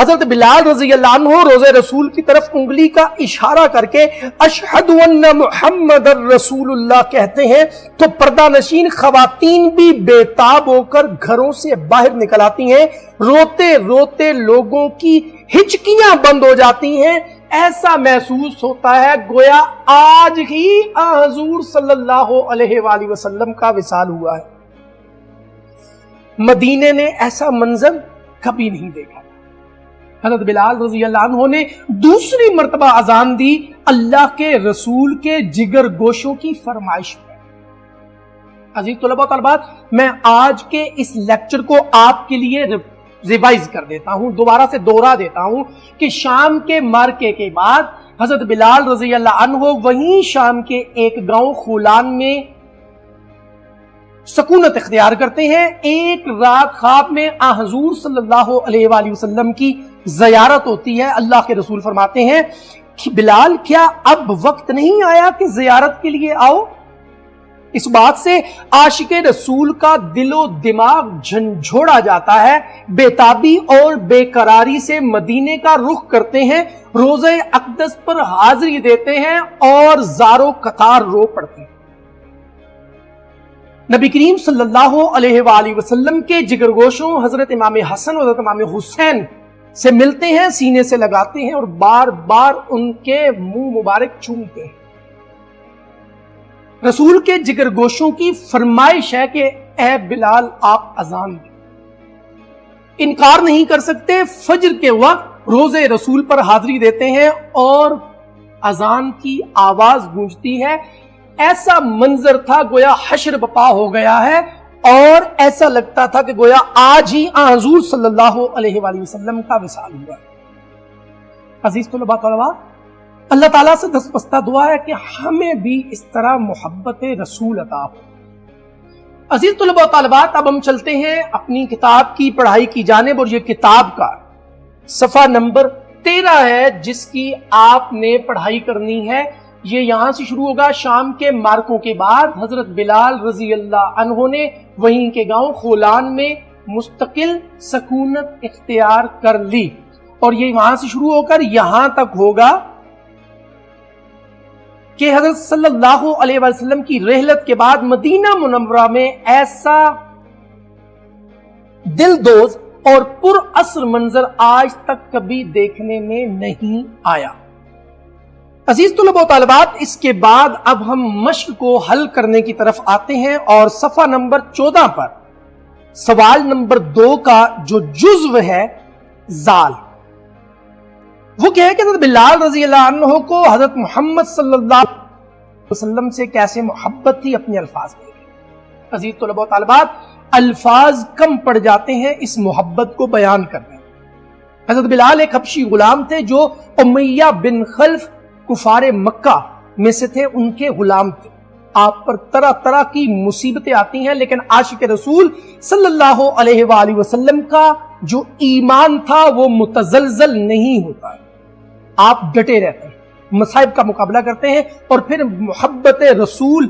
حضرت بلال رضی اللہ عنہ روزے رسول کی طرف انگلی کا اشارہ کر کے اشہد ان محمد رسول اللہ کہتے ہیں تو پردہ نشین خواتین بھی بے تاب ہو کر گھروں سے باہر نکل آتی ہیں، روتے روتے لوگوں کی ہچکیاں بند ہو جاتی ہیں، ایسا محسوس ہوتا ہے گویا آج ہی حضور صلی اللہ علیہ وآلہ وسلم کا وصال ہوا ہے۔ مدینے نے ایسا منظر کبھی نہیں دیکھا۔ حضرت بلال رضی اللہ عنہ نے دوسری مرتبہ اذان دی اللہ کے رسول کے جگر گوشوں کی فرمائش پر۔ عزیز طلباء و طالبات، میں آج کے اس لیکچر کو آپ کے لیے ریوائز کر دیتا ہوں، دوبارہ سے دوہرا دیتا ہوں کہ شام کے مارکے کے بعد حضرت بلال رضی اللہ عنہ وہیں شام کے ایک گاؤں خولان میں سکونت اختیار کرتے ہیں۔ ایک رات خواب میں حضور صلی اللہ علیہ وآلہ وسلم کی زیارت ہوتی ہے۔ اللہ کے رسول فرماتے ہیں کہ بلال کیا اب وقت نہیں آیا کہ زیارت کے لیے آؤ؟ اس بات سے عاشق رسول کا دل و دماغ جھنجھوڑا جاتا ہے، بے تابی اور بے قراری سے مدینے کا رخ کرتے ہیں، روزہ اقدس پر حاضری دیتے ہیں اور زارو قطار رو پڑتے ہیں۔ نبی کریم صلی اللہ علیہ وآلہ وسلم کے جگر گوشوں حضرت امام حسن اور حضرت امام حسین سے ملتے ہیں، سینے سے لگاتے ہیں اور بار بار ان کے منہ مبارک چومتے ہیں۔ رسول کے جگر گوشوں کی فرمائش ہے کہ اے بلال آپ اذان دیں۔ انکار نہیں کر سکتے، فجر کے وقت روزے رسول پر حاضری دیتے ہیں اور اذان کی آواز گونجتی ہے۔ ایسا منظر تھا گویا حشر بپا ہو گیا ہے اور ایسا لگتا تھا کہ گویا آج ہی حضور صلی اللہ علیہ وآلہ وسلم کا وصال ہوا ہے۔ عزیز طلباء طالبات، اللہ تعالیٰ سے دستبستہ دعا ہے کہ ہمیں بھی اس طرح محبت رسول عطا ہو۔ عزیز طلباء طالبات، اب ہم چلتے ہیں اپنی کتاب کی پڑھائی کی جانب، اور یہ کتاب کا صفحہ نمبر 13 ہے جس کی آپ نے پڑھائی کرنی ہے۔ یہ یہاں سے شروع ہوگا۔ شام کے مارکوں کے بعد حضرت بلال رضی اللہ عنہ نے وہیں کے گاؤں خولان میں مستقل سکونت اختیار کر لی، اور یہ وہاں سے شروع ہو کر یہاں تک ہوگا کہ حضرت صلی اللہ علیہ وسلم کی رحلت کے بعد مدینہ منورہ میں ایسا دل دوز اور پر اثر منظر آج تک کبھی دیکھنے میں نہیں آیا۔ عزیز طلباء و طالبات، اس کے بعد اب ہم مشق کو حل کرنے کی طرف آتے ہیں، اور صفحہ نمبر 14 پر سوال نمبر 2 کا جو جزو ہے زال، وہ کیا ہے کہ حضرت بلال رضی اللہ عنہ کو حضرت محمد صلی اللہ علیہ وسلم سے کیسے محبت تھی، اپنے الفاظ میں۔ عزیز طلباء و طالبات، الفاظ کم پڑ جاتے ہیں اس محبت کو بیان کرنے۔ حضرت بلال ایک حبشی غلام تھے جو امیہ بن خلف کفار مکہ میں سے تھے، ان کے غلام تھے۔ آپ پر طرح طرح کی مصیبتیں آتی ہیں، لیکن عاشق رسول صلی اللہ علیہ وآلہ وسلم کا جو ایمان تھا وہ متزلزل نہیں ہوتا ہے۔ آپ ڈٹے رہتے ہیں، مصائب کا مقابلہ کرتے ہیں، اور پھر محبت رسول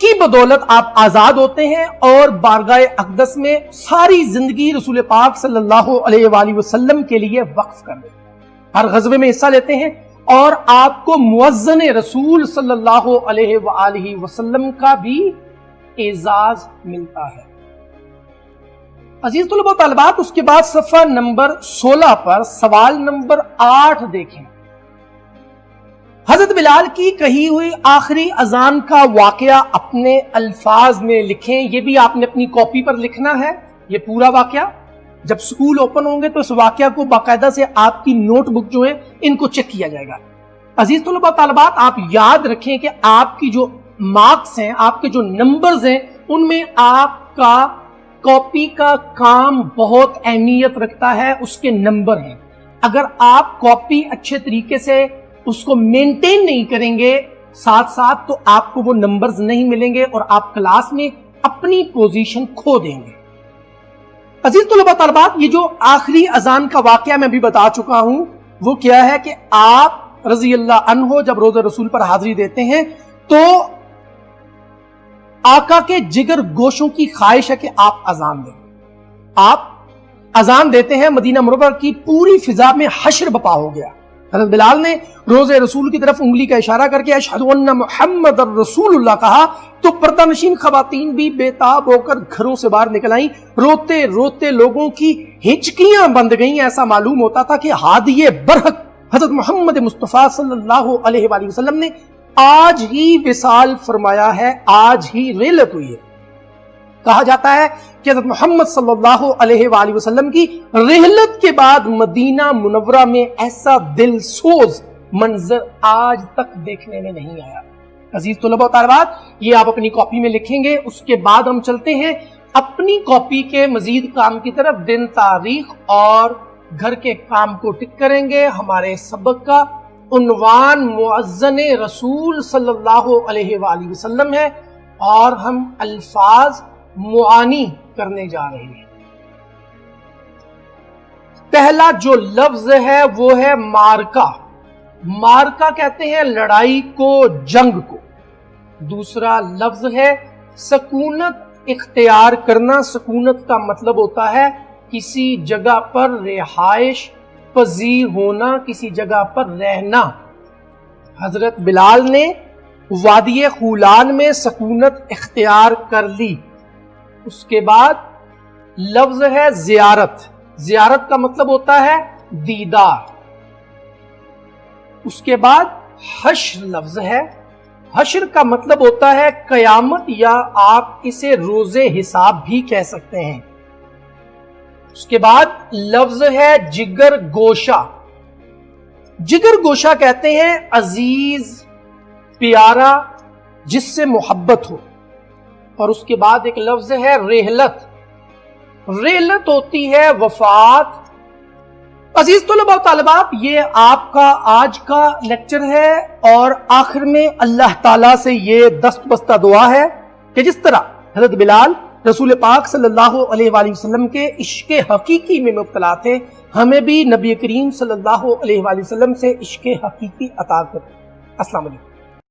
کی بدولت آپ آزاد ہوتے ہیں اور بارگاہ اقدس میں ساری زندگی رسول پاک صلی اللہ علیہ وآلہ وسلم کے لیے وقف کر دیتے ہیں۔ ہر غزوے میں حصہ لیتے ہیں اور آپ کو مؤذن رسول صلی اللہ علیہ وآلہ وسلم کا بھی اعزاز ملتا ہے۔ عزیز طلباء و طالبات، اس کے بعد صفحہ نمبر 16 پر سوال نمبر 8 دیکھیں۔ حضرت بلال کی کہی ہوئی آخری اذان کا واقعہ اپنے الفاظ میں لکھیں۔ یہ بھی آپ نے اپنی کاپی پر لکھنا ہے، یہ پورا واقعہ۔ جب سکول اوپن ہوں گے تو اس واقعہ کو باقاعدہ سے آپ کی نوٹ بک جو ہے ان کو چیک کیا جائے گا۔ عزیز طلباء طالبات، آپ یاد رکھیں کہ آپ کی جو مارکس ہیں، آپ کے جو نمبرز ہیں، ان میں آپ کا کاپی کا کام بہت اہمیت رکھتا ہے، اس کے نمبر ہیں۔ اگر آپ کاپی اچھے طریقے سے اس کو مینٹین نہیں کریں گے ساتھ ساتھ، تو آپ کو وہ نمبرز نہیں ملیں گے اور آپ کلاس میں اپنی پوزیشن کھو دیں گے۔ عزیز طلباء طالبات، یہ جو آخری اذان کا واقعہ میں بھی بتا چکا ہوں، وہ کیا ہے کہ آپ رضی اللہ عنہ جب روزہ رسول پر حاضری دیتے ہیں تو آقا کے جگر گوشوں کی خواہش ہے کہ آپ اذان دیں۔ آپ اذان دیتے ہیں مدینہ منورہ کی پوری فضا میں حشر بپا ہو گیا۔ حضرت بلال نے روزے رسول کی طرف انگلی کا اشارہ کر کے اشہد ان محمد رسول اللہ کہا تو پردہ نشین خواتین بھی بے تاب ہو کر گھروں سے باہر نکل آئیں۔ روتے روتے لوگوں کی ہچکیاں بند گئیں، ایسا معلوم ہوتا تھا کہ ہادی برحق حضرت محمد مصطفیٰ صلی اللہ علیہ وآلہ وسلم نے آج ہی وصال فرمایا ہے، آج ہی رحلت ہوئی ہے۔ کہا جاتا ہے کہ حضرت محمد صلی اللہ علیہ وآلہ وسلم کی رحلت کے بعد مدینہ منورہ میں ایسا دل سوز منظر آج تک دیکھنے میں نہیں آیا۔ عزیز طلباء و طالبات، یہ آپ اپنی کاپی میں لکھیں گے، اس کے بعد ہم چلتے ہیں اپنی کاپی کے مزید کام کی طرف۔ دن، تاریخ اور گھر کے کام کو ٹک کریں گے۔ ہمارے سبق کا عنوان مؤذن رسول صلی اللہ علیہ وآلہ وسلم ہے اور ہم الفاظ معانی کرنے جا رہے ہیں۔ پہلا جو لفظ ہے وہ ہے مارکا۔ مارکا کہتے ہیں لڑائی کو، جنگ کو۔ دوسرا لفظ ہے سکونت اختیار کرنا۔ سکونت کا مطلب ہوتا ہے کسی جگہ پر رہائش پذیر ہونا، کسی جگہ پر رہنا۔ حضرت بلال نے وادی خولان میں سکونت اختیار کر لی۔ اس کے بعد لفظ ہے زیارت۔ زیارت کا مطلب ہوتا ہے دیدار۔ اس کے بعد حشر لفظ ہے۔ حشر کا مطلب ہوتا ہے قیامت، یا آپ اسے روز حساب بھی کہہ سکتے ہیں۔ اس کے بعد لفظ ہے جگر گوشہ۔ جگر گوشہ کہتے ہیں عزیز، پیارا، جس سے محبت ہو۔ اور اس کے بعد ایک لفظ ہے رحلت۔ رحلت ہوتی ہے وفات۔ عزیز طلباء و طالبات، یہ آپ کا آج کا لیکچر ہے، اور آخر میں اللہ تعالیٰ سے یہ دست بستہ دعا ہے کہ جس طرح حضرت بلال رسول پاک صلی اللہ علیہ وآلہ وسلم کے عشق حقیقی میں مبتلا تھے، ہمیں بھی نبی کریم صلی اللہ علیہ وآلہ وسلم سے عشق حقیقی عطا کرے۔ السلام علیکم۔